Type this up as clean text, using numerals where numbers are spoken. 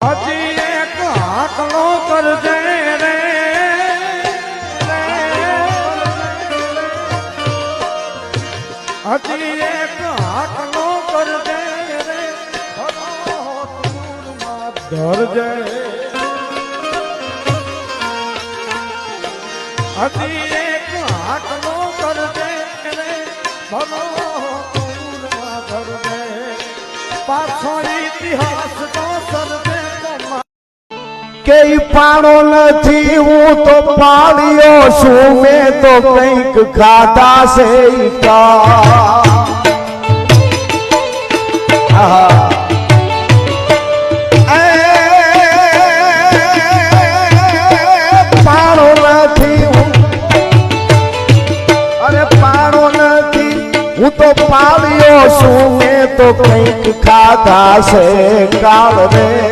હજી એક હાકલો કરજે રે, હજી એક હાકલો કરજે રે, ધરજે હજી એક હાકલો કરજે રે, ધરજે પાછો ઇતિહાસ તો સરજે કે પાણો નથી હું તો પાળ્યો છું મેં તો કંઈક ખાધા છે પાણો નથી અરે પાણો નથી હું તો પાળ્યો છું મેં તો કંઈક ખાધા છે કાળ રે